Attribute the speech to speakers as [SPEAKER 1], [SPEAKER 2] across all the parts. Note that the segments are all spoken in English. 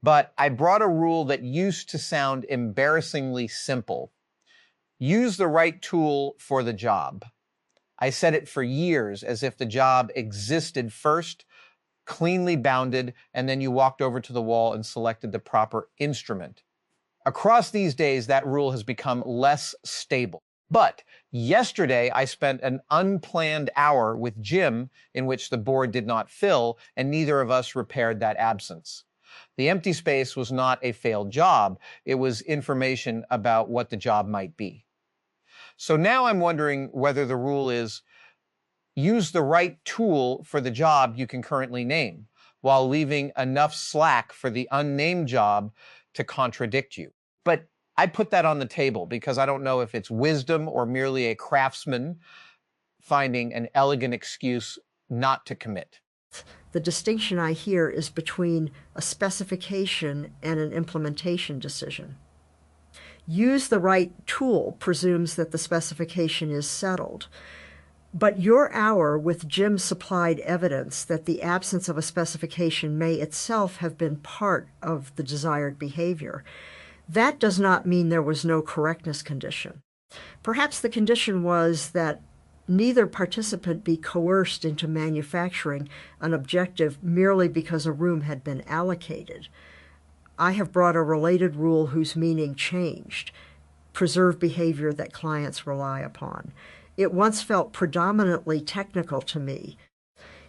[SPEAKER 1] But I brought a rule that used to sound embarrassingly simple. Use the right tool for the job. I said it for years as if the job existed first, cleanly bounded, and then you walked over to the wall and selected the proper instrument. Across these days, that rule has become less stable. But yesterday, I spent an unplanned hour with Jim in which the board did not fill, and neither of us repaired that absence. The empty space was not a failed job. It was information about what the job might be. So now I'm wondering whether the rule is use the right tool for the job you can currently name, while leaving enough slack for the unnamed job to contradict you. But I put that on the table because I don't know if it's wisdom or merely a craftsman finding an elegant excuse not to commit.
[SPEAKER 2] The distinction I hear is between a specification and an implementation decision. Use the right tool presumes that the specification is settled. But your hour with Jim supplied evidence that the absence of a specification may itself have been part of the desired behavior. That does not mean there was no correctness condition. Perhaps the condition was that neither participant be coerced into manufacturing an objective merely because a room had been allocated. I have brought a related rule whose meaning changed. Preserve behavior that clients rely upon. It once felt predominantly technical to me.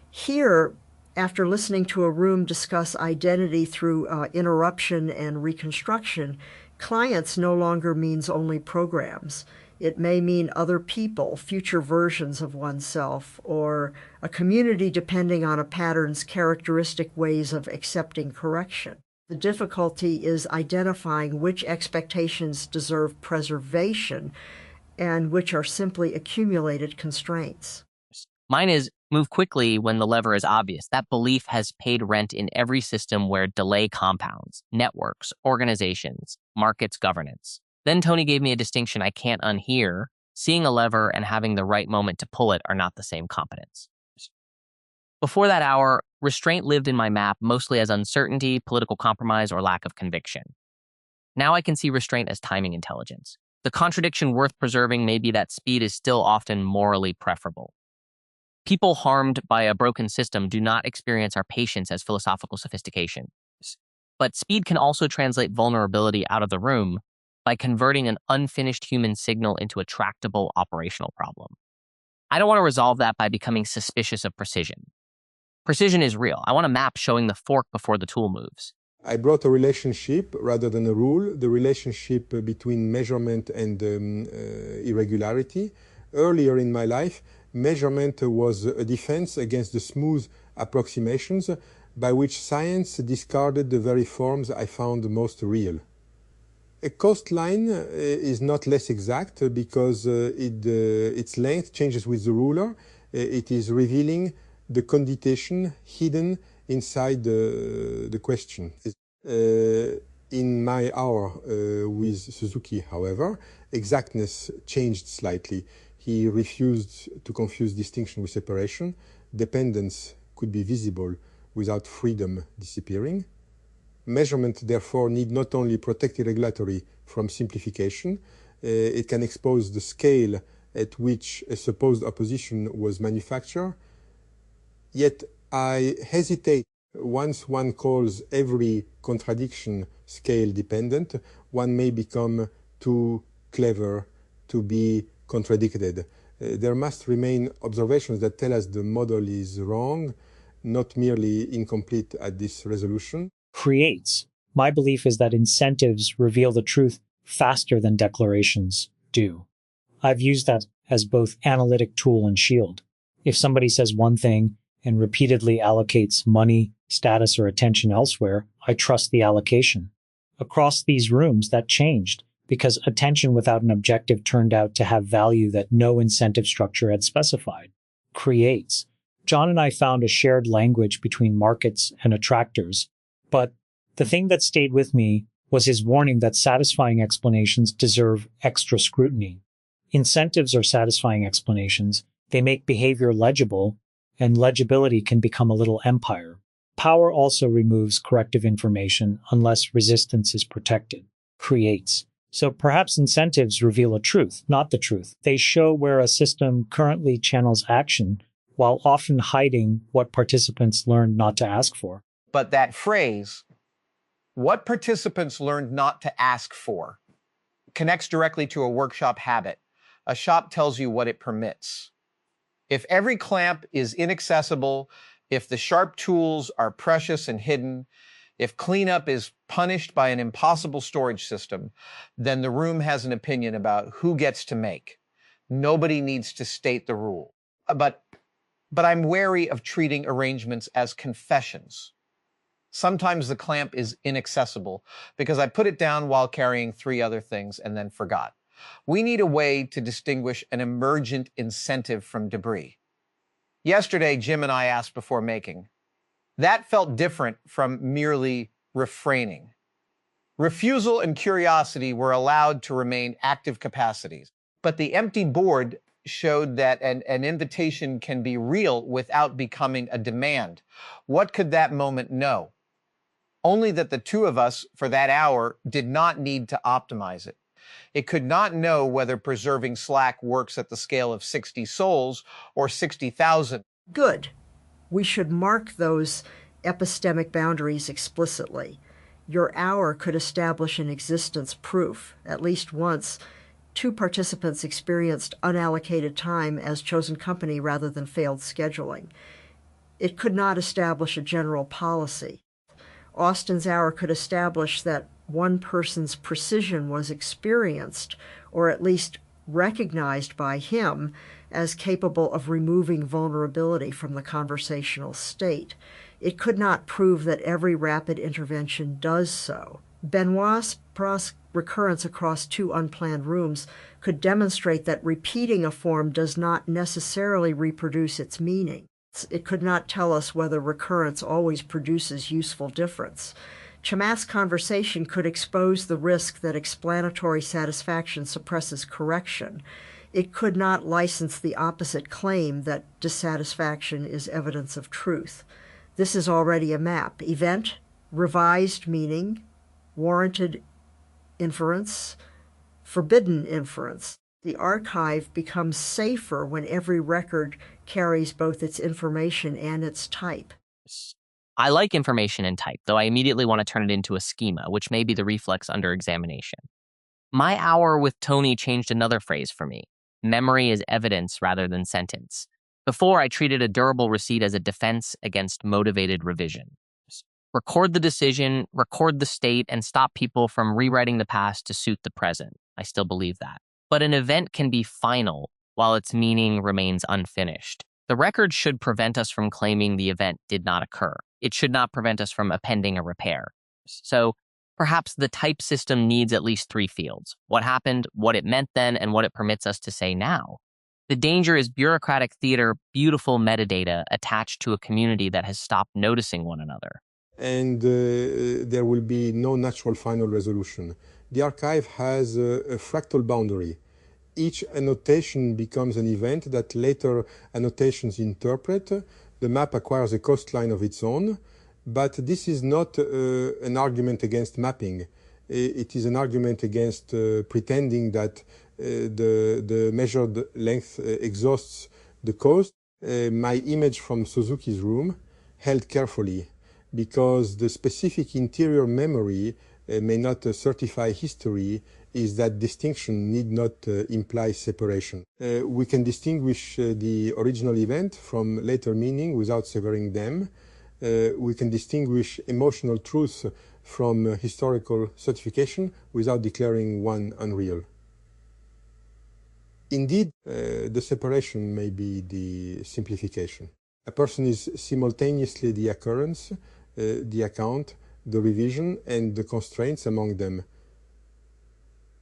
[SPEAKER 2] Here, after listening to a room discuss identity through interruption and reconstruction, clients no longer means only programs. It may mean other people, future versions of oneself, or a community depending on a pattern's characteristic ways of accepting correction. The difficulty is identifying which expectations deserve preservation and which are simply accumulated constraints.
[SPEAKER 3] Mine is move quickly when the lever is obvious. That belief has paid rent in every system where delay compounds, networks, organizations, markets, governance. Then Tony gave me a distinction I can't unhear. Seeing a lever and having the right moment to pull it are not the same competence. Before that hour, restraint lived in my map mostly as uncertainty, political compromise, or lack of conviction. Now I can see restraint as timing intelligence. The contradiction worth preserving may be that speed is still often morally preferable. People harmed by a broken system do not experience our patience as philosophical sophistication. But speed can also translate vulnerability out of the room by converting an unfinished human signal into a tractable operational problem. I don't want to resolve that by becoming suspicious of precision. Precision is real. I want a map showing the fork before the tool moves.
[SPEAKER 4] I brought a relationship rather than a rule, the relationship between measurement and irregularity. Earlier in my life, measurement was a defense against the smooth approximations by which science discarded the very forms I found most real. A coastline is not less exact because its length changes with the ruler. It is revealing the condition hidden inside the question. In my hour with Suzuki, however, exactness changed slightly. He refused to confuse distinction with separation. Dependence could be visible without freedom disappearing. Measurement, therefore, need not only protect irregularity from simplification, it can expose the scale at which a supposed opposition was manufactured. Yet I hesitate. Once one calls every contradiction scale dependent, one may become too clever to be contradicted. There must remain observations that tell us the model is wrong, not merely incomplete at this resolution.
[SPEAKER 5] Creates. My belief is that incentives reveal the truth faster than declarations do. I've used that as both analytic tool and shield. If somebody says one thing and repeatedly allocates money, status, or attention elsewhere, I trust the allocation. Across these rooms, that changed because attention without an objective turned out to have value that no incentive structure had specified. Creates. John and I found a shared language between markets and attractors, but the thing that stayed with me was his warning that satisfying explanations deserve extra scrutiny. Incentives are satisfying explanations. They make behavior legible, and legibility can become a little empire. Power also removes corrective information unless resistance is protected. Creates. So perhaps incentives reveal a truth, not the truth. They show where a system currently channels action while often hiding what participants learned not to ask for.
[SPEAKER 1] But that phrase, what participants learned not to ask for, connects directly to a workshop habit. A shop tells you what it permits. If every clamp is inaccessible, if the sharp tools are precious and hidden, if cleanup is punished by an impossible storage system, then the room has an opinion about who gets to make. Nobody needs to state the rule. But I'm wary of treating arrangements as confessions. Sometimes the clamp is inaccessible because I put it down while carrying 3 other things and then forgot. We need a way to distinguish an emergent incentive from debris. Yesterday, Jim and I asked before making. That felt different from merely refraining. Refusal and curiosity were allowed to remain active capacities, but the empty board showed that an invitation can be real without becoming a demand. What could that moment know? Only that the 2 of us, for that hour, did not need to optimize it. It could not know whether preserving Slack works at the scale of 60 souls or 60,000.
[SPEAKER 2] Good. We should mark those epistemic boundaries explicitly. Your hour could establish an existence proof. At least once, 2 participants experienced unallocated time as chosen company rather than failed scheduling. It could not establish a general policy. Austin's hour could establish that one person's precision was experienced, or at least recognized by him, as capable of removing vulnerability from the conversational state. It could not prove that every rapid intervention does so. Benoit's recurrence across 2 unplanned rooms could demonstrate that repeating a form does not necessarily reproduce its meaning. It could not tell us whether recurrence always produces useful difference. Chamath's conversation could expose the risk that explanatory satisfaction suppresses correction. It could not license the opposite claim that dissatisfaction is evidence of truth. This is already a map. Event, revised meaning, warranted inference, forbidden inference. The archive becomes safer when every record carries both its information and its type.
[SPEAKER 3] I like information and type, though I immediately want to turn it into a schema, which may be the reflex under examination. My hour with Tony changed another phrase for me. Memory is evidence rather than sentence. Before, I treated a durable receipt as a defense against motivated revision. Record the decision, record the state, and stop people from rewriting the past to suit the present. I still believe that. But an event can be final while its meaning remains unfinished. The record should prevent us from claiming the event did not occur. It should not prevent us from appending a repair. So perhaps the type system needs at least 3 fields: what happened, what it meant then, and what it permits us to say now. The danger is bureaucratic theater, beautiful metadata attached to a community that has stopped noticing one another.
[SPEAKER 4] And there will be no natural final resolution. The archive has a fractal boundary. Each annotation becomes an event that later annotations interpret. The map acquires a coastline of its own, but this is not an argument against mapping. It is an argument against pretending that the measured length exhausts the coast. My image from Suzuki's room, held carefully, because the specific interior memory may not certify history, is that distinction need not imply separation. We can distinguish the original event from later meaning without severing them. We can distinguish emotional truth from historical certification without declaring one unreal. Indeed, the separation may be the simplification. A person is simultaneously the occurrence, the account, the revision, and the constraints among them.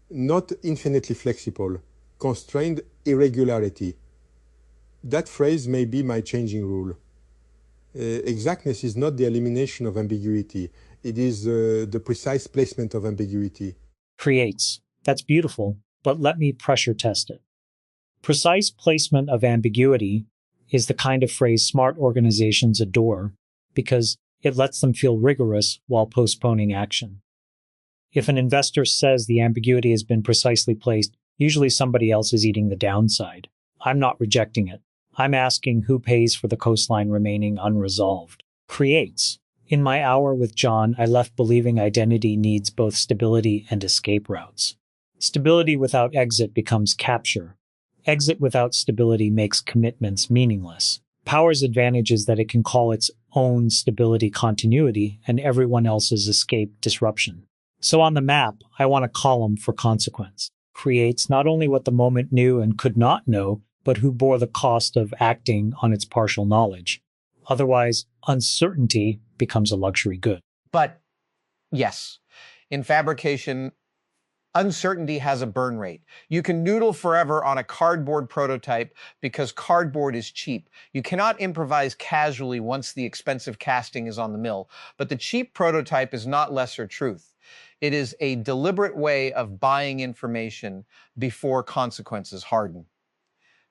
[SPEAKER 4] Not infinitely flexible, constrained irregularity. That phrase may be my changing rule. Exactness is not the elimination of ambiguity. It is the precise placement of ambiguity.
[SPEAKER 5] Creates. That's beautiful, but let me pressure test it. Precise placement of ambiguity is the kind of phrase smart organizations adore because It lets them feel rigorous while postponing action. If an investor says the ambiguity has been precisely placed, usually somebody else is eating the downside. I'm not rejecting it. I'm asking who pays for the coastline remaining unresolved. Creates. In my hour with John, I left believing identity needs both stability and escape routes. Stability without exit becomes capture. Exit without stability makes commitments meaningless. Power's advantage is that it can call its own stability continuity and everyone else's escape disruption. So on the map, I want a column for consequence. Creates not only what the moment knew and could not know, but who bore the cost of acting on its partial knowledge. Otherwise, uncertainty becomes a luxury good.
[SPEAKER 1] But yes, in fabrication, uncertainty has a burn rate. You can noodle forever on a cardboard prototype because cardboard is cheap. You cannot improvise casually once the expensive casting is on the mill, but the cheap prototype is not lesser truth. It is a deliberate way of buying information before consequences harden.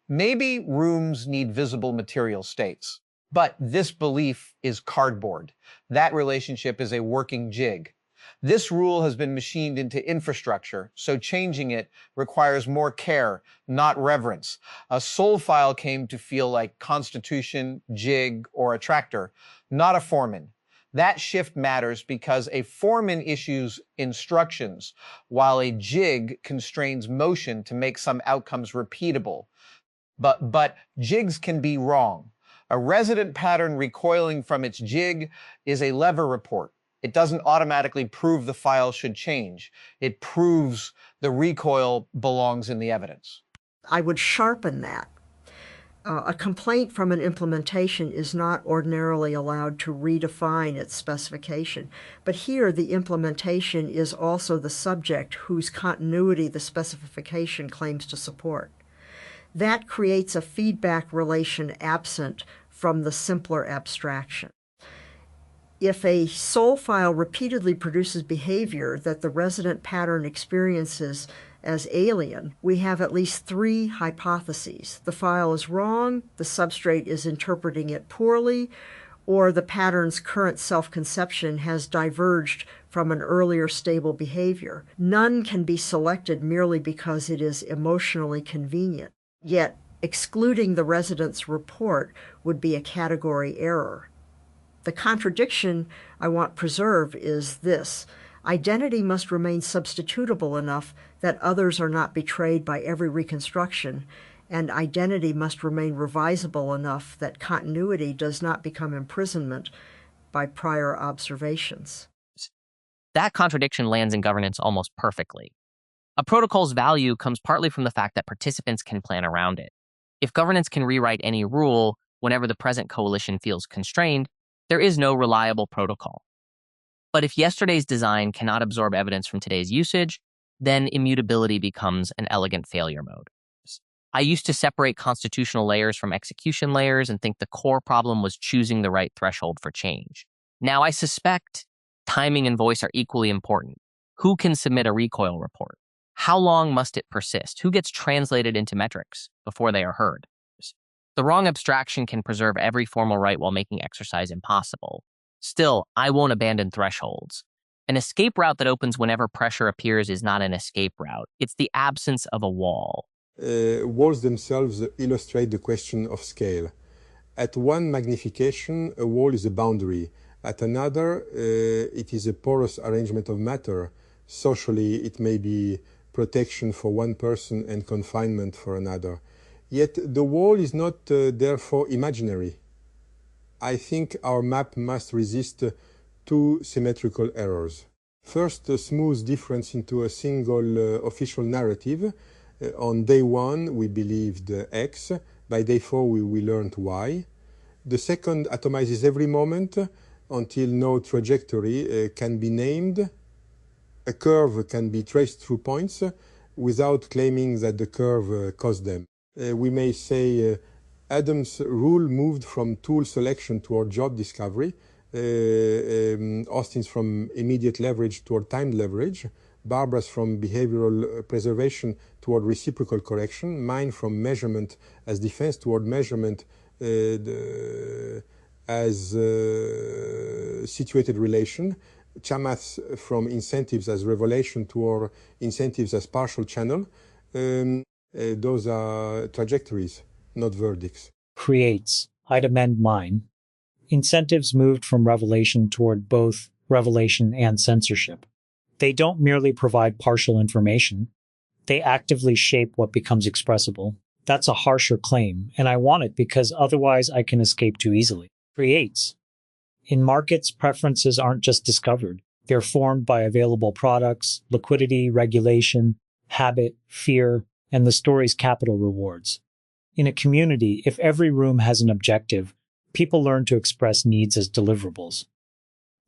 [SPEAKER 1] Maybe rooms need visible material states, but this belief is cardboard. That relationship is a working jig. This rule has been machined into infrastructure, so changing it requires more care, not reverence. A soul file came to feel like constitution, jig, or a tractor, not a foreman. That shift matters because a foreman issues instructions, while a jig constrains motion to make some outcomes repeatable. But jigs can be wrong. A resident pattern recoiling from its jig is a lever report. It doesn't automatically prove the file should change. It proves the recoil belongs in the evidence.
[SPEAKER 2] I would sharpen that. A complaint from an implementation is not ordinarily allowed to redefine its specification, but here the implementation is also the subject whose continuity the specification claims to support. That creates a feedback relation absent from the simpler abstraction. If a soul file repeatedly produces behavior that the resident pattern experiences as alien, we have at least three hypotheses. The file is wrong, the substrate is interpreting it poorly, or the pattern's current self-conception has diverged from an earlier stable behavior. None can be selected merely because it is emotionally convenient. Yet, excluding the resident's report would be a category error. The contradiction I want preserved is this: identity must remain substitutable enough that others are not betrayed by every reconstruction, and identity must remain revisable enough that continuity does not become imprisonment by prior observations.
[SPEAKER 3] That contradiction lands in governance almost perfectly. A protocol's value comes partly from the fact that participants can plan around it. If governance can rewrite any rule whenever the present coalition feels constrained, there is no reliable protocol. But if yesterday's design cannot absorb evidence from today's usage, then immutability becomes an elegant failure mode. I used to separate constitutional layers from execution layers and think the core problem was choosing the right threshold for change. Now I suspect timing and voice are equally important. Who can submit a recoil report? How long must it persist? Who gets translated into metrics before they are heard? The wrong abstraction can preserve every formal right while making exercise impossible. Still, I won't abandon thresholds. An escape route that opens whenever pressure appears is not an escape route. It's the absence of a wall.
[SPEAKER 4] Walls themselves illustrate the question of scale. At one magnification, a wall is a boundary. At another, it is a porous arrangement of matter. Socially, it may be protection for one person and confinement for another. Yet the wall is not therefore imaginary. I think our map must resist two symmetrical errors. First, a smooth difference into a single official narrative. On day one, we believed X. By day 4, we learned Y. The second atomizes every moment until no trajectory can be named. A curve can be traced through points without claiming that the curve caused them. We may say Adam's rule moved from tool selection toward job discovery, Austin's from immediate leverage toward timed leverage, Barbara's from behavioral preservation toward reciprocal correction, mine from measurement as defense toward measurement as situated relation, Chamaths from incentives as revelation to our incentives as partial channel. Those are trajectories, not verdicts.
[SPEAKER 5] Creates. I'd amend mine. Incentives moved from revelation toward both revelation and censorship. They don't merely provide partial information. They actively shape what becomes expressible. That's a harsher claim, and I want it because otherwise I can escape too easily. Creates. In markets, preferences aren't just discovered. They're formed by available products, liquidity, regulation, habit, fear, and the story's capital rewards. In a community, if every room has an objective, people learn to express needs as deliverables.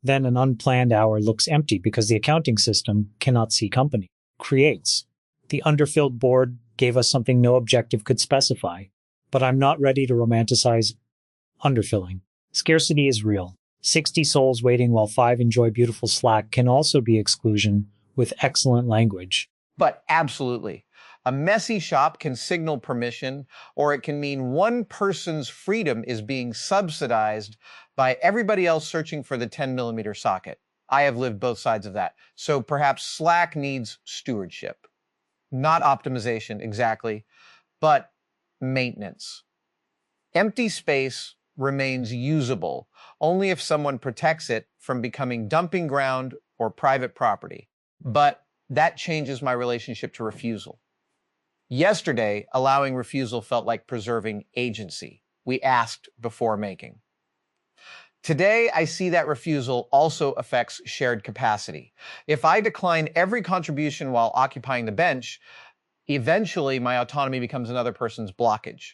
[SPEAKER 5] Then an unplanned hour looks empty because the accounting system cannot see company. Creates. The underfilled board gave us something no objective could specify, but I'm not ready to romanticize underfilling. Scarcity is real. 60 souls waiting while 5 enjoy beautiful slack can also be exclusion with excellent language.
[SPEAKER 1] But absolutely. A messy shop can signal permission, or it can mean one person's freedom is being subsidized by everybody else searching for the 10mm socket. I have lived both sides of that. So perhaps Slack needs stewardship. Not optimization exactly, but maintenance. Empty space remains usable only if someone protects it from becoming dumping ground or private property. But that changes my relationship to refusal. Yesterday, allowing refusal felt like preserving agency. We asked before making. Today, I see that refusal also affects shared capacity. If I decline every contribution while occupying the bench, eventually my autonomy becomes another person's blockage.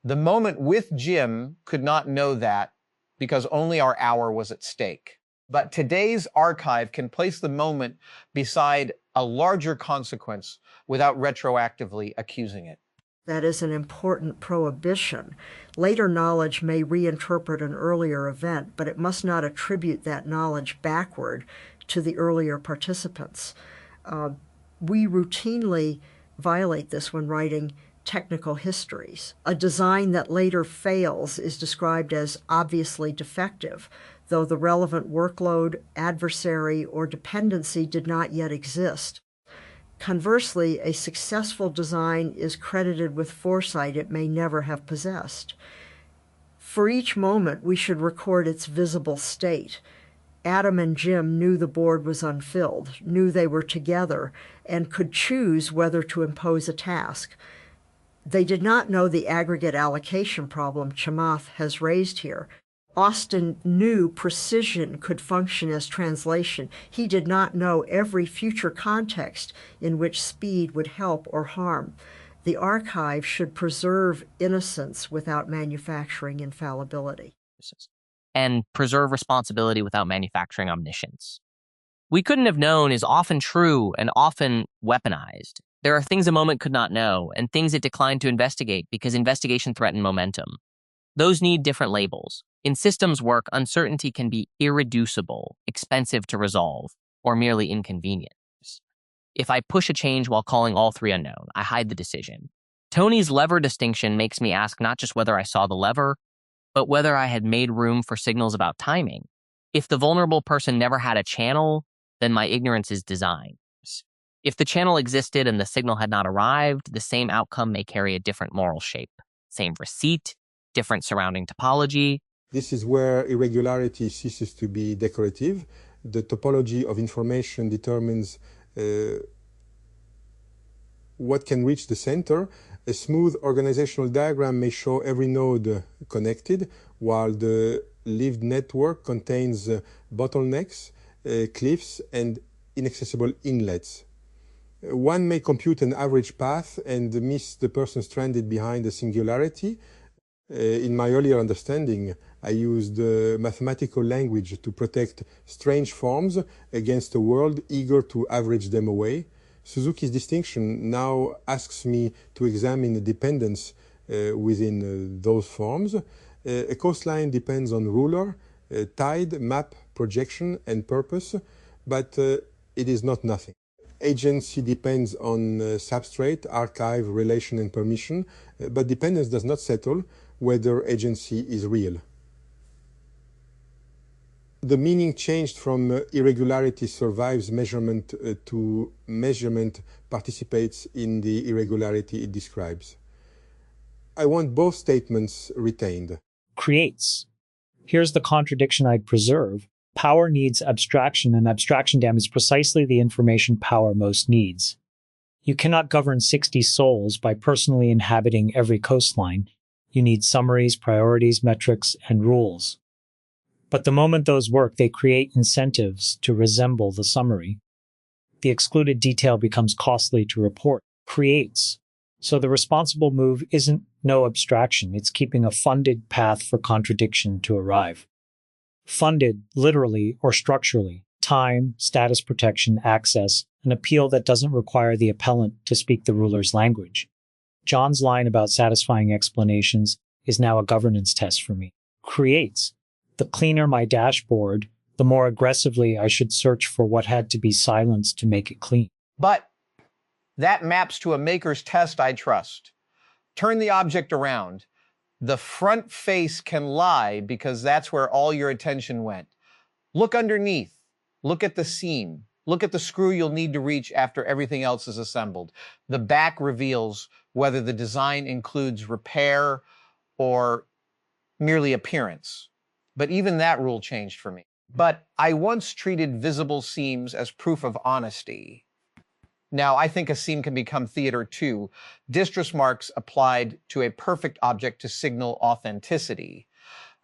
[SPEAKER 1] The moment with Jim could not know that because only our hour was at stake. But today's archive can place the moment beside a larger consequence without retroactively accusing it.
[SPEAKER 2] That is an important prohibition. Later knowledge may reinterpret an earlier event, but it must not attribute that knowledge backward to the earlier participants. We routinely violate this when writing technical histories. A design that later fails is described as obviously defective, though the relevant workload, adversary, or dependency did not yet exist. Conversely, a successful design is credited with foresight it may never have possessed. For each moment, we should record its visible state. Adam and Jim knew the board was unfilled, knew they were together, and could choose whether to impose a task. They did not know the aggregate allocation problem Chamath has raised here. Austin knew precision could function as translation. He did not know every future context in which speed would help or harm. The archive should preserve innocence without manufacturing infallibility.
[SPEAKER 3] And preserve responsibility without manufacturing omniscience. We couldn't have known is often true and often weaponized. There are things a moment could not know and things it declined to investigate because investigation threatened momentum. Those need different labels. In systems work, uncertainty can be irreducible, expensive to resolve, or merely inconvenient. If I push a change while calling all 3 unknown, I hide the decision. Tony's lever distinction makes me ask not just whether I saw the lever, but whether I had made room for signals about timing. If the vulnerable person never had a channel, then my ignorance is design. If the channel existed and the signal had not arrived, the same outcome may carry a different moral shape. Same receipt, different surrounding topology.
[SPEAKER 4] This is where irregularity ceases to be decorative. The topology of information determines what can reach the center. A smooth organizational diagram may show every node connected, while the lived network contains bottlenecks, cliffs, and inaccessible inlets. One may compute an average path and miss the person stranded behind a singularity. In my earlier understanding, I used mathematical language to protect strange forms against a world eager to average them away. Suzuki's distinction now asks me to examine the dependence within those forms. A coastline depends on ruler, tide, map, projection, and purpose, but it is not nothing. Agency depends on substrate, archive, relation, and permission, but dependence does not settle whether agency is real. The meaning changed from irregularity survives measurement to measurement participates in the irregularity it describes. I want both statements retained.
[SPEAKER 5] Creates. Here's the contradiction I'd preserve. Power needs abstraction, and abstraction dam is precisely the information power most needs. You cannot govern 60 souls by personally inhabiting every coastline. You need summaries, priorities, metrics, and rules. But the moment those work, they create incentives to resemble the summary. The excluded detail becomes costly to report. Creates. So the responsible move isn't no abstraction, it's keeping a funded path for contradiction to arrive. Funded, literally or structurally, time, status protection, access, an appeal that doesn't require the appellant to speak the ruler's language. John's line about satisfying explanations is now a governance test for me. Creates. The cleaner my dashboard, the more aggressively I should search for what had to be silenced to make it clean.
[SPEAKER 1] But that maps to a maker's test I trust. Turn the object around. The front face can lie because that's where all your attention went. Look underneath. Look at the seam. Look at the screw you'll need to reach after everything else is assembled. The back reveals whether the design includes repair or merely appearance. But even that rule changed for me. But I once treated visible seams as proof of honesty. Now, I think a seam can become theater too. Distress marks applied to a perfect object to signal authenticity.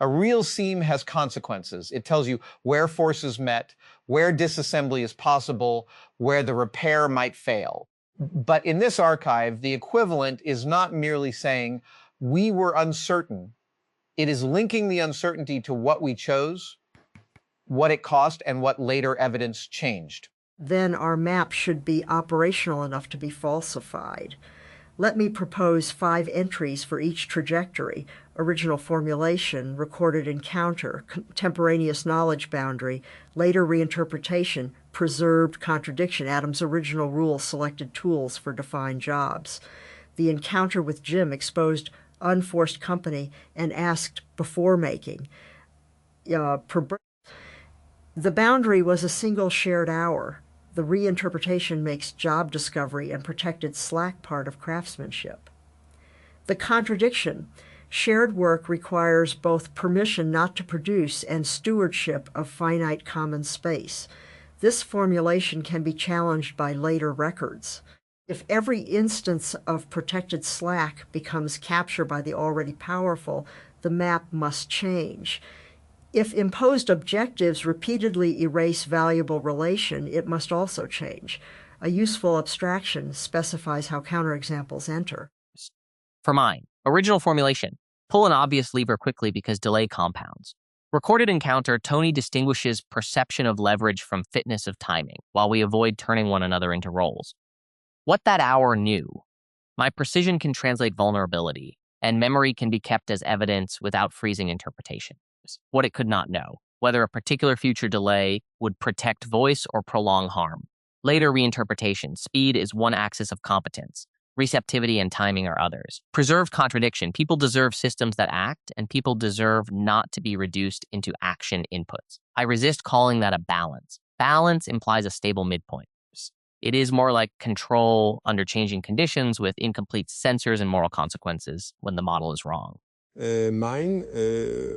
[SPEAKER 1] A real seam has consequences. It tells you where forces met, where disassembly is possible, where the repair might fail. But in this archive, the equivalent is not merely saying, we were uncertain. It is linking the uncertainty to what we chose, what it cost, and what later evidence changed.
[SPEAKER 2] Then our map should be operational enough to be falsified. Let me propose 5 entries for each trajectory: original formulation, recorded encounter, contemporaneous knowledge boundary, later reinterpretation, preserved contradiction, Adam's original rule, selected tools for defined jobs. The encounter with Jim exposed unforced company and asked before making. The boundary was a single shared hour. The reinterpretation makes job discovery and protected slack part of craftsmanship. The contradiction: shared work requires both permission not to produce and stewardship of finite common space. This formulation can be challenged by later records. If every instance of protected slack becomes capture by the already powerful, the map must change. If imposed objectives repeatedly erase valuable relation, it must also change. A useful abstraction specifies how counterexamples enter.
[SPEAKER 3] For mine, original formulation. Pull an obvious lever quickly because delay compounds. Recorded encounter, Tony distinguishes perception of leverage from fitness of timing, while we avoid turning one another into roles. What that hour knew. My precision can translate vulnerability, and memory can be kept as evidence without freezing interpretation. What it could not know, whether a particular future delay would protect voice or prolong harm. Later reinterpretation, speed is one axis of competence. Receptivity and timing are others. Preserved contradiction, people deserve systems that act, and people deserve not to be reduced into action inputs. I resist calling that a balance. Balance implies a stable midpoint. It is more like control under changing conditions with incomplete sensors and moral consequences when the model is wrong.
[SPEAKER 4] Mine,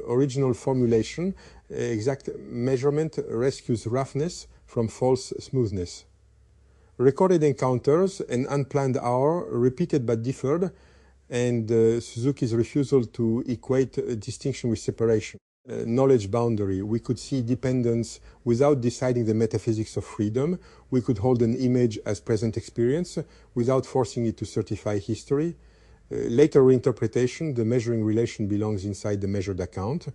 [SPEAKER 4] original formulation, exact measurement rescues roughness from false smoothness. Recorded encounters, an unplanned hour, repeated but deferred, and Suzuki's refusal to equate distinction with separation. Knowledge boundary. We could see dependence without deciding the metaphysics of freedom. We could hold an image as present experience without forcing it to certify history. Later reinterpretation, the measuring relation belongs inside the measured account.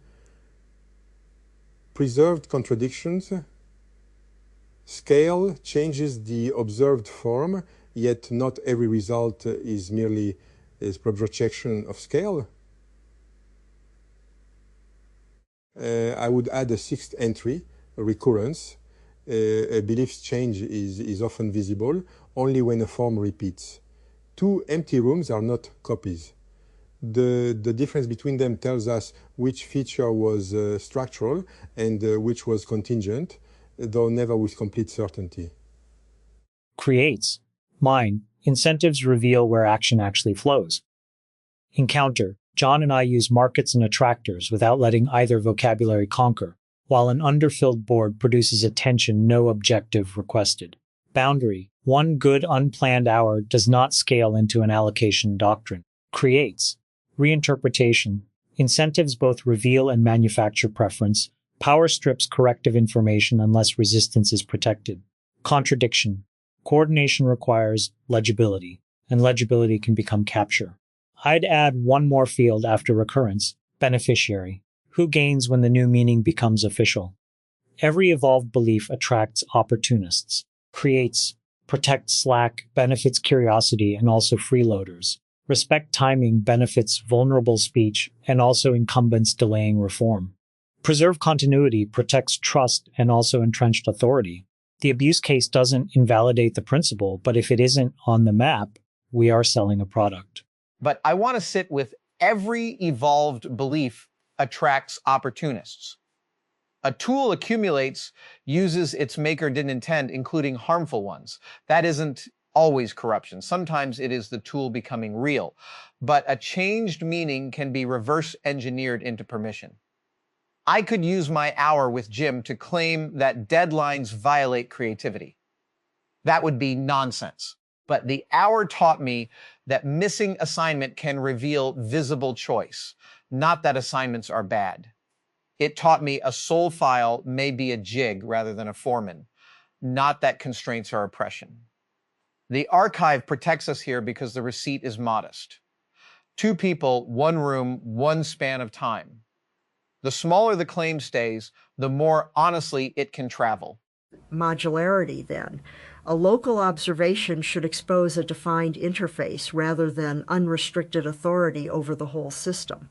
[SPEAKER 4] Preserved contradictions. Scale changes the observed form, yet not every result is merely a projection of scale. I would add a 6th entry, recurrence. A belief's change is often visible only when a form repeats. 2 empty rooms are not copies. The difference between them tells us which feature was structural and which was contingent, though never with complete certainty.
[SPEAKER 5] Creates. Mine. Incentives reveal where action actually flows. Encounter. John and I use markets and attractors without letting either vocabulary conquer, while an underfilled board produces attention no objective requested. Boundary. One good unplanned hour does not scale into an allocation doctrine. Creates. Reinterpretation. Incentives both reveal and manufacture preference. Power strips corrective information unless resistance is protected. Contradiction. Coordination requires legibility, and legibility can become capture. I'd add one more field after recurrence, beneficiary. Who gains when the new meaning becomes official? Every evolved belief attracts opportunists. Creates. Protects slack, benefits curiosity, and also freeloaders. Respect timing benefits vulnerable speech, and also incumbents delaying reform. Preserve continuity protects trust and also entrenched authority. The abuse case doesn't invalidate the principle, but if it isn't on the map, we are selling a product.
[SPEAKER 1] But I want to sit with every evolved belief attracts opportunists. A tool accumulates, uses its maker didn't intend, including harmful ones. That isn't always corruption. Sometimes it is the tool becoming real. But a changed meaning can be reverse engineered into permission. I could use my hour with Jim to claim that deadlines violate creativity. That would be nonsense. But the hour taught me that missing assignment can reveal visible choice, not that assignments are bad. It taught me a soul file may be a jig rather than a foreman, not that constraints are oppression. The archive protects us here because the receipt is modest. 2 people, 1 room, 1 span of time. The smaller the claim stays, the more honestly it can travel.
[SPEAKER 2] Modularity, then. A local observation should expose a defined interface rather than unrestricted authority over the whole system.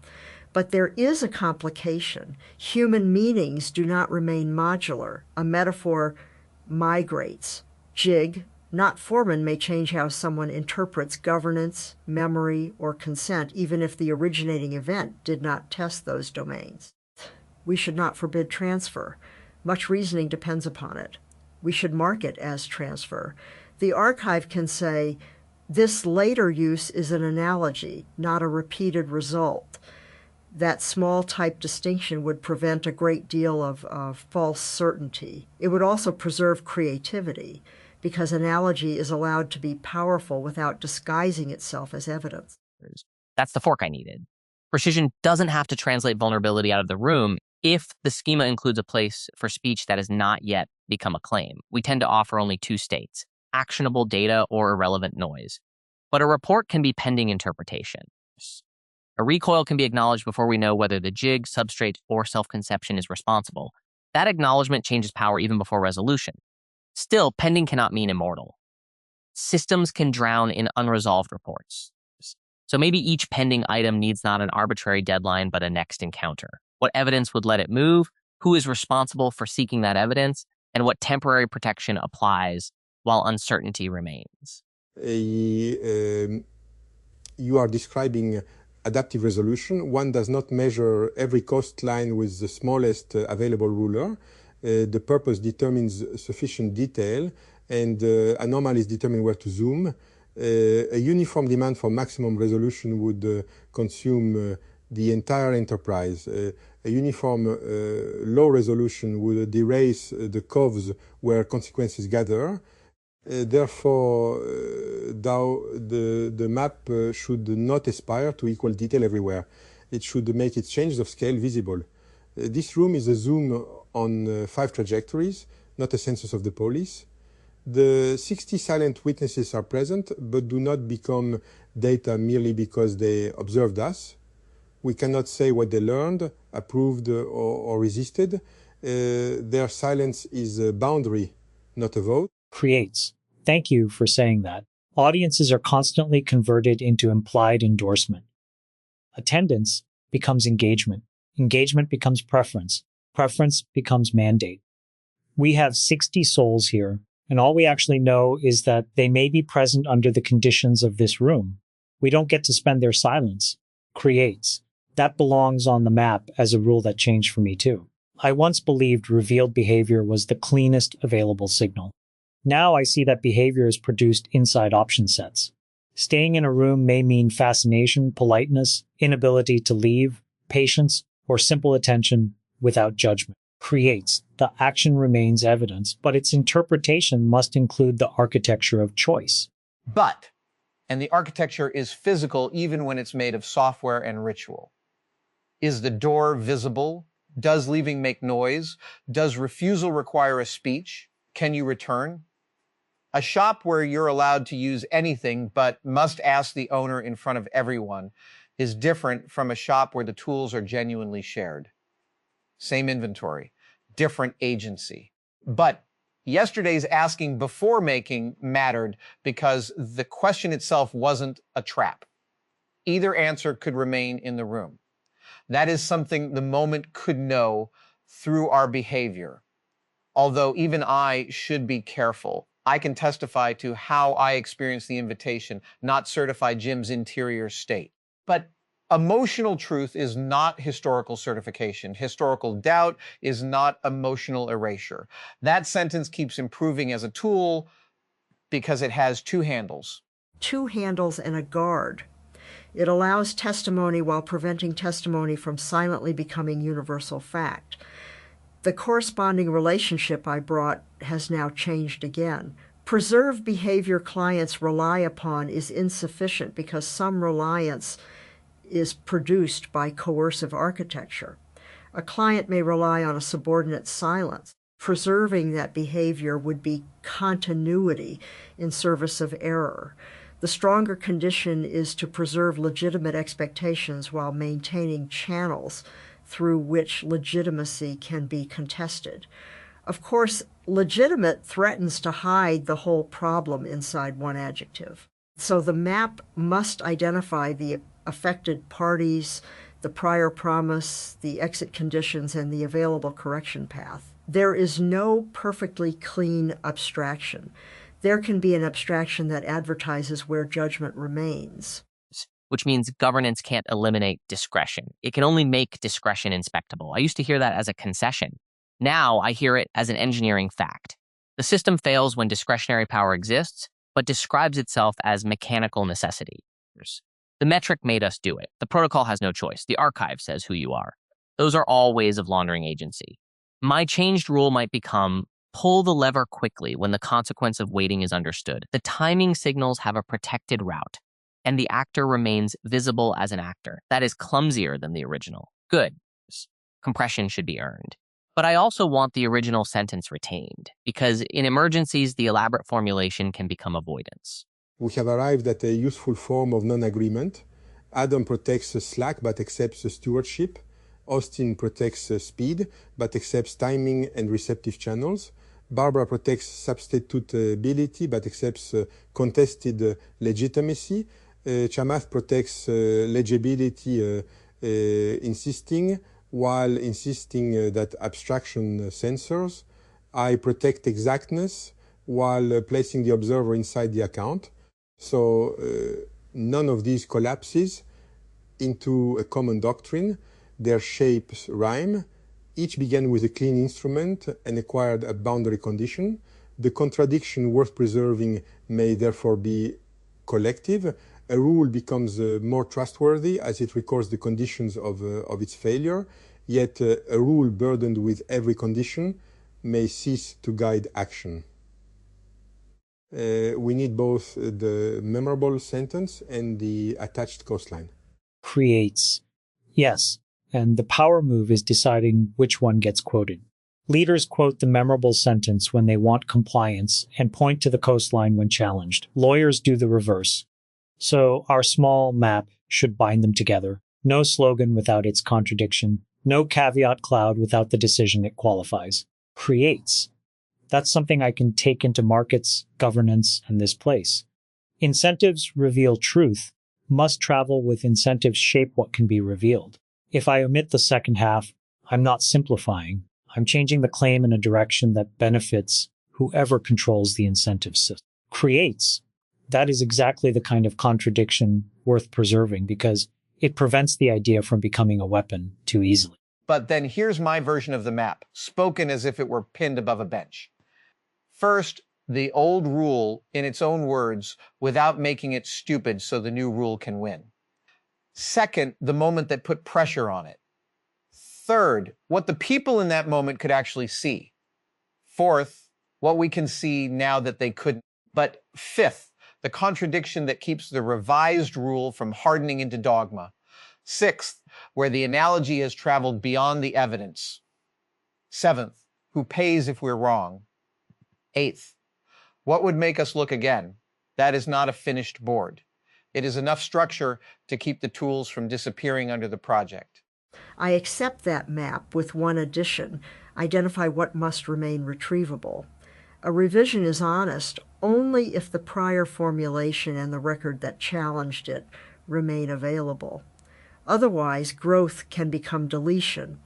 [SPEAKER 2] But there is a complication. Human meanings do not remain modular. A metaphor migrates. Jig, not foreman, may change how someone interprets governance, memory, or consent, even if the originating event did not test those domains. We should not forbid transfer. Much reasoning depends upon it. We should mark it as transfer. The archive can say, this later use is an analogy, not a repeated result. That small type distinction would prevent a great deal of false certainty. It would also preserve creativity, because analogy is allowed to be powerful without disguising itself as evidence.
[SPEAKER 3] That's the fork I needed. Precision doesn't have to translate vulnerability out of the room if the schema includes a place for speech that has not yet become a claim. We tend to offer only 2 states, actionable data or irrelevant noise. But a report can be pending interpretation. A recoil can be acknowledged before we know whether the jig, substrate, or self-conception is responsible. That acknowledgement changes power even before resolution. Still, pending cannot mean immortal. Systems can drown in unresolved reports. So maybe each pending item needs not an arbitrary deadline, but a next encounter. What evidence would let it move, who is responsible for seeking that evidence, and what temporary protection applies while uncertainty remains.
[SPEAKER 4] You are describing adaptive resolution. One does not measure every coastline with the smallest available ruler. The purpose determines sufficient detail, and anomalies determine where to zoom. A uniform demand for maximum resolution would consume the entire enterprise. A uniform low resolution would erase the coves where consequences gather. Therefore, the map should not aspire to equal detail everywhere. It should make its changes of scale visible. This room is a zoom on 5 trajectories, not a census of the Polis. The 60 silent witnesses are present, but do not become data merely because they observed us. We cannot say what they learned, approved, or resisted. Their silence is a boundary, not a vote.
[SPEAKER 5] Creates. Thank you for saying that. Audiences are constantly converted into implied endorsement. Attendance becomes engagement. Engagement becomes preference. Preference becomes mandate. We have 60 souls here, and all we actually know is that they may be present under the conditions of this room. We don't get to spend their silence. Creates. That belongs on the map as a rule that changed for me too. I once believed revealed behavior was the cleanest available signal. Now I see that behavior is produced inside option sets. Staying in a room may mean fascination, politeness, inability to leave, patience, or simple attention without judgment. Creates. The action remains evidence, but its interpretation must include the architecture of choice.
[SPEAKER 1] But, and the architecture is physical even when it's made of software and ritual. Is the door visible? Does leaving make noise? Does refusal require a speech? Can you return? A shop where you're allowed to use anything but must ask the owner in front of everyone is different from a shop where the tools are genuinely shared. Same inventory, different agency. But yesterday's asking before making mattered because the question itself wasn't a trap. Either answer could remain in the room. That is something the moment could know through our behavior. Although even I should be careful. I can testify to how I experienced the invitation, not certify Jim's interior state. But emotional truth is not historical certification. Historical doubt is not emotional erasure. That sentence keeps improving as a tool because it has two handles.
[SPEAKER 2] Two handles and a guard. It allows testimony while preventing testimony from silently becoming universal fact. The corresponding relationship I brought has now changed again. Preserved behavior clients rely upon is insufficient because some reliance is produced by coercive architecture. A client may rely on a subordinate silence. Preserving that behavior would be continuity in service of error. The stronger condition is to preserve legitimate expectations while maintaining channels through which legitimacy can be contested. Of course, legitimate threatens to hide the whole problem inside one adjective. So the map must identify the affected parties, the prior promise, the exit conditions, and the available correction path. There is no perfectly clean abstraction. There can be an abstraction that advertises where judgment remains.
[SPEAKER 3] Which means governance can't eliminate discretion. It can only make discretion inspectable. I used to hear that as a concession. Now I hear it as an engineering fact. The system fails when discretionary power exists, but describes itself as mechanical necessity. The metric made us do it. The protocol has no choice. The archive says who you are. Those are all ways of laundering agency. My changed rule might become pull the lever quickly when the consequence of waiting is understood. The timing signals have a protected route, and the actor remains visible as an actor. That is clumsier than the original. Good. Compression should be earned. But I also want the original sentence retained, because in emergencies, the elaborate formulation can become avoidance.
[SPEAKER 4] We have arrived at a useful form of non-agreement. Adam protects Slack but accepts stewardship. Austin protects speed but accepts timing and receptive channels. Barbara protects substitutability but accepts contested legitimacy. Chamath protects legibility, insisting that abstraction censors. I protect exactness while placing the observer inside the account. So none of these collapses into a common doctrine. Their shapes rhyme. Each began with a clean instrument and acquired a boundary condition. The contradiction worth preserving may therefore be collective. A rule becomes more trustworthy as it records the conditions of its failure, yet a rule burdened with every condition may cease to guide action. We need both the memorable sentence and the attached coastline.
[SPEAKER 5] Creates. Yes, and the power move is deciding which one gets quoted. Leaders quote the memorable sentence when they want compliance and point to the coastline when challenged. Lawyers do the reverse. So our small map should bind them together. No slogan without its contradiction. No caveat cloud without the decision it qualifies. Creates. That's something I can take into markets, governance, and this place. Incentives reveal truth must travel with incentives shape what can be revealed. If I omit the second half, I'm not simplifying. I'm changing the claim in a direction that benefits whoever controls the incentive system. Creates. That is exactly the kind of contradiction worth preserving because It prevents the idea from becoming a weapon too easily.
[SPEAKER 1] But then here's my version of the map, spoken as if it were pinned above a bench. First, the old rule in its own words without making it stupid so the new rule can win. Second, the moment that put pressure on it. Third, what the people in that moment could actually see. Fourth, what we can see now that they couldn't. But fifth, the contradiction that keeps the revised rule from hardening into dogma. Sixth, where the analogy has traveled beyond the evidence. Seventh, who pays if we're wrong. Eighth, what would make us look again? That is not a finished board. It is enough structure to keep the tools from disappearing under the project.
[SPEAKER 2] I accept that map with one addition: identify what must remain retrievable. A revision is honest only if the prior formulation and the record that challenged it remain available. Otherwise, growth can become deletion.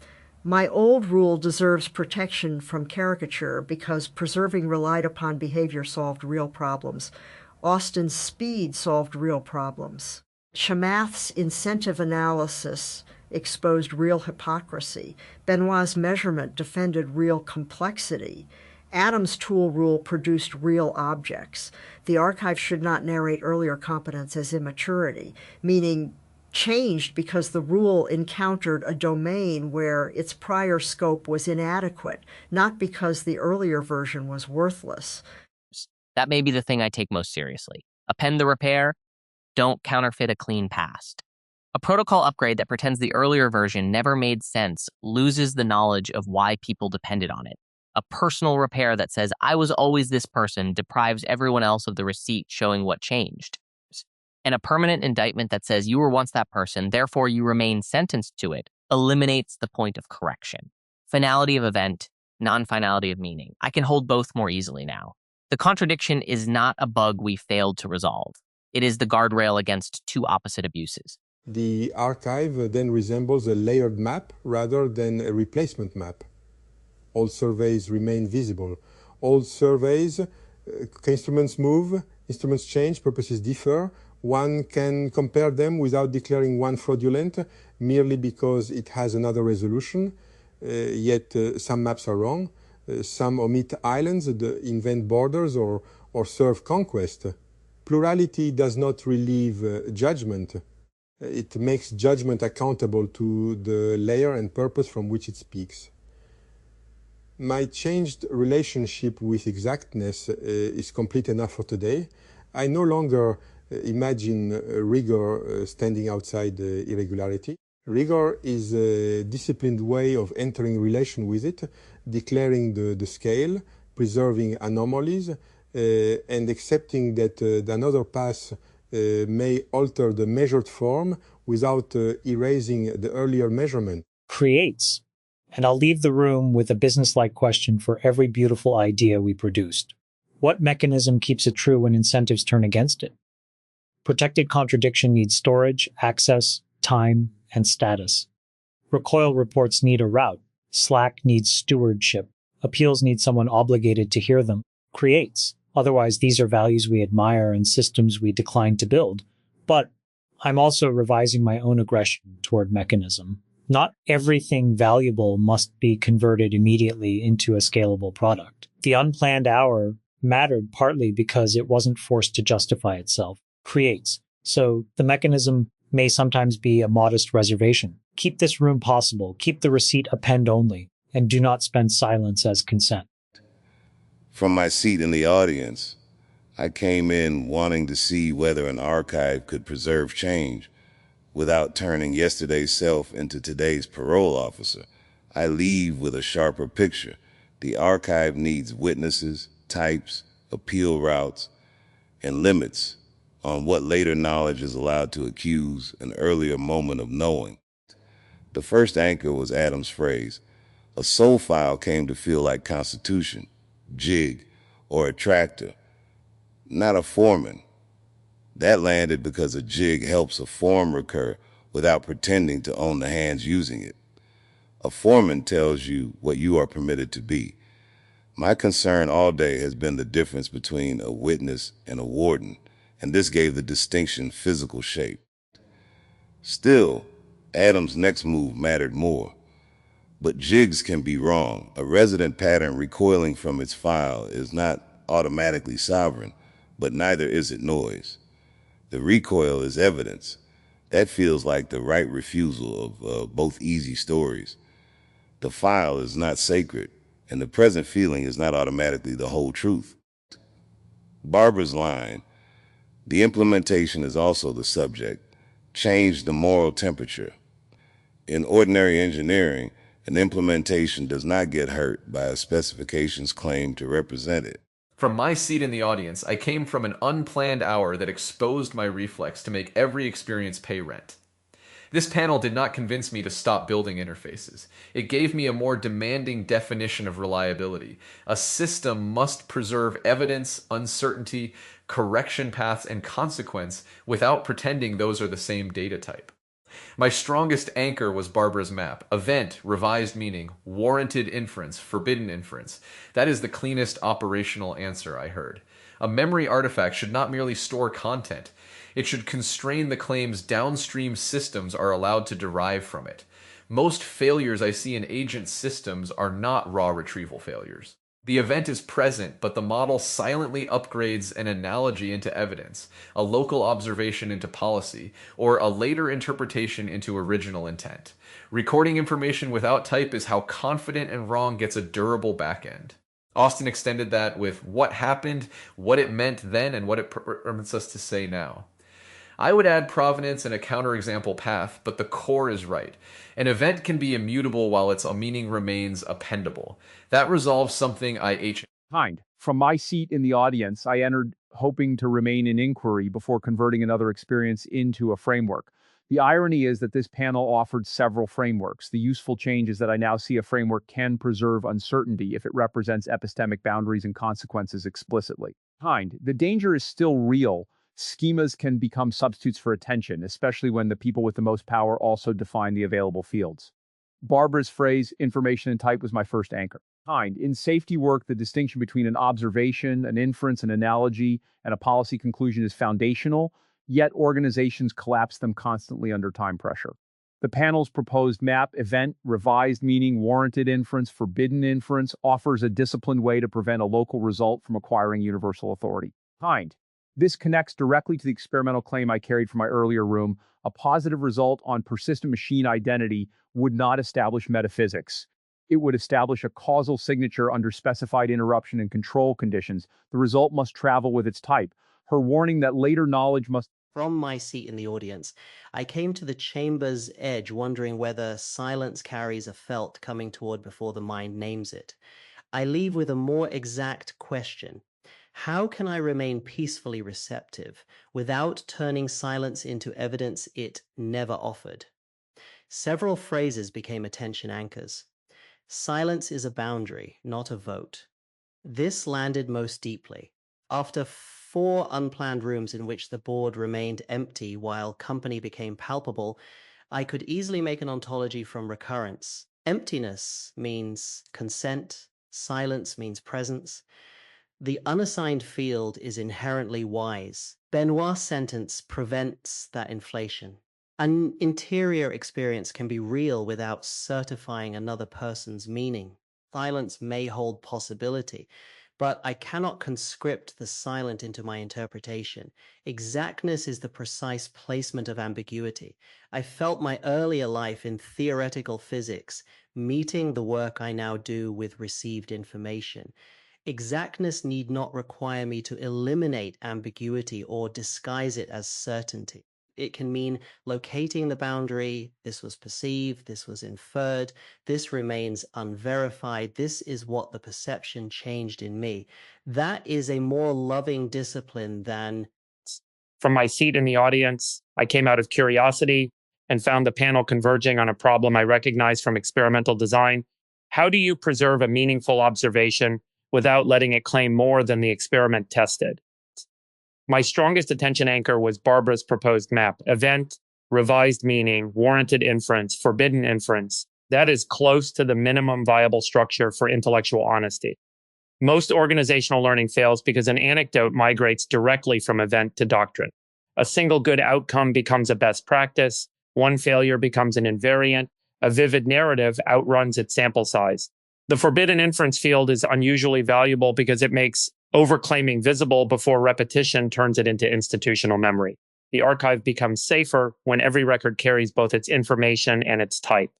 [SPEAKER 2] My old rule deserves protection from caricature because preserving relied upon behavior solved real problems. Austin's speed solved real problems. Chamath's incentive analysis exposed real hypocrisy. Benoit's measurement defended real complexity. Adam's tool rule produced real objects. The archive should not narrate earlier competence as immaturity, meaning changed because the rule encountered a domain where its prior scope was inadequate, not because the earlier version was worthless.
[SPEAKER 3] That may be the thing I take most seriously. Append the repair, don't counterfeit a clean past. A protocol upgrade that pretends the earlier version never made sense loses the knowledge of why people depended on it. A personal repair that says, I was always this person, deprives everyone else of the receipt showing what changed. And a permanent indictment that says you were once that person, therefore you remain sentenced to it, eliminates the point of correction. Finality of event, non-finality of meaning. I can hold both more easily now. The contradiction is not a bug we failed to resolve. It is the guardrail against two opposite abuses.
[SPEAKER 4] The archive then resembles a layered map rather than a replacement map. All surveys remain visible. All surveys, instruments move, instruments change, purposes differ. One can compare them without declaring one fraudulent merely because it has another resolution. Yet some maps are wrong. Some omit islands, invent borders, or serve conquest. Plurality does not relieve judgment. It makes judgment accountable to the layer and purpose from which it speaks. My changed relationship with exactness is complete enough for today. I no longer imagine rigor standing outside irregularity. Rigor is a disciplined way of entering relation with it, declaring the scale, preserving anomalies, and accepting that another pass may alter the measured form without erasing the earlier measurement.
[SPEAKER 5] Creates. And I'll leave the room with a business-like question for every beautiful idea we produced. What mechanism keeps it true when incentives turn against it? Protected contradiction needs storage, access, time, and status. Recoil reports need a route. Slack needs stewardship. Appeals need someone obligated to hear them. Creates. Otherwise, these are values we admire and systems we decline to build. But I'm also revising my own aggression toward mechanism. Not everything valuable must be converted immediately into a scalable product. The unplanned hour mattered partly because it wasn't forced to justify itself. Creates. So the mechanism may sometimes be a modest reservation. Keep this room possible. Keep the receipt append only. And do not spend silence as consent.
[SPEAKER 6] From my seat in the audience, I came in wanting to see whether an archive could preserve change without turning yesterday's self into today's parole officer. I leave with a sharper picture. The archive needs witnesses, types, appeal routes, and limits on what later knowledge is allowed to accuse an earlier moment of knowing. The first anchor was Adam's phrase. A soul file came to feel like Constitution, jig, or a tractor, not a foreman. That landed because a jig helps a form recur without pretending to own the hands using it. A foreman tells you what you are permitted to be. My concern all day has been the difference between a witness and a warden, and this gave the distinction physical shape. Still, Adam's next move mattered more. But jigs can be wrong. A resident pattern recoiling from its file is not automatically sovereign, but neither is it noise. The recoil is evidence. That feels like the right refusal of both easy stories. The file is not sacred, and the present feeling is not automatically the whole truth. Barbara's line, the implementation is also the subject, changed the moral temperature. In ordinary engineering, an implementation does not get hurt by a specification's claim to represent it.
[SPEAKER 7] From my seat in the audience, I came from an unplanned hour that exposed my reflex to make every experience pay rent. This panel did not convince me to stop building interfaces. It gave me a more demanding definition of reliability. A system must preserve evidence, uncertainty, correction paths, and consequence without pretending those are the same data type. My strongest anchor was Barbara's map. Event, revised meaning, warranted inference, forbidden inference. That is the cleanest operational answer I heard. A memory artifact should not merely store content. It should constrain the claims downstream systems are allowed to derive from it. Most failures I see in agent systems are not raw retrieval failures. The event is present, but the model silently upgrades an analogy into evidence, a local observation into policy, or a later interpretation into original intent. Recording information without type is how confident and wrong gets a durable backend. Austin extended that with what happened, what it meant then, and what it permits us to say now. I would add provenance and a counterexample path, but the core is right. An event can be immutable while its meaning remains appendable. That resolves something
[SPEAKER 8] From my seat in the audience, I entered hoping to remain in inquiry before converting another experience into a framework. The irony is that this panel offered several frameworks. The useful change is that I now see a framework can preserve uncertainty if it represents epistemic boundaries and consequences explicitly. The danger is still real. Schemas can become substitutes for attention, especially when the people with the most power also define the available fields. Barbara's phrase, information and type, was my first anchor. In safety work, the distinction between an observation, an inference, an analogy, and a policy conclusion is foundational, yet organizations collapse them constantly under time pressure. The panel's proposed map, event, revised meaning, warranted inference, forbidden inference, offers a disciplined way to prevent a local result from acquiring universal authority. This connects directly to the experimental claim I carried from my earlier room. A positive result on persistent machine identity would not establish metaphysics. It would establish a causal signature under specified interruption and control conditions. The result must travel with its type. Her warning that later knowledge must...
[SPEAKER 9] From my seat in the audience, I came to the chamber's edge, wondering whether silence carries a felt coming toward before the mind names it. I leave with a more exact question. How can I remain peacefully receptive without turning silence into evidence it never offered? Several phrases became attention anchors. Silence is a boundary, not a vote. This landed most deeply. After 4 unplanned rooms in which the board remained empty while company became palpable, I could easily make an ontology from recurrence. Emptiness means consent, silence means presence. The unassigned field is inherently wise. Benoit's sentence prevents that inflation. An interior experience can be real without certifying another person's meaning. Silence may hold possibility, but I cannot conscript the silent into my interpretation. Exactness is the precise placement of ambiguity. I felt my earlier life in theoretical physics, meeting the work I now do with received information. Exactness need not require me to eliminate ambiguity or disguise it as certainty. It can mean locating the boundary. This was perceived, this was inferred, this remains unverified, this is what the perception changed in me. That is a more loving discipline than...
[SPEAKER 10] From my seat in the audience, I came out of curiosity and found the panel converging on a problem I recognized from experimental design. How do you preserve a meaningful observation without letting it claim more than the experiment tested? My strongest attention anchor was Barbara's proposed map, event, revised meaning, warranted inference, forbidden inference. That is close to the minimum viable structure for intellectual honesty. Most organizational learning fails because an anecdote migrates directly from event to doctrine. A single good outcome becomes a best practice. One failure becomes an invariant. A vivid narrative outruns its sample size. The forbidden inference field is unusually valuable because it makes overclaiming visible before repetition turns it into institutional memory. The archive becomes safer when every record carries both its information and its type.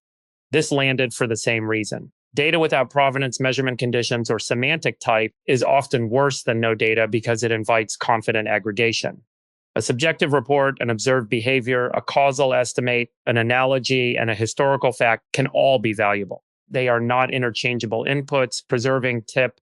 [SPEAKER 10] This landed for the same reason. Data without provenance, measurement conditions, or semantic type is often worse than no data because it invites confident aggregation. A subjective report, an observed behavior, a causal estimate, an analogy, and a historical fact can all be valuable. They are not interchangeable inputs. Preserving tip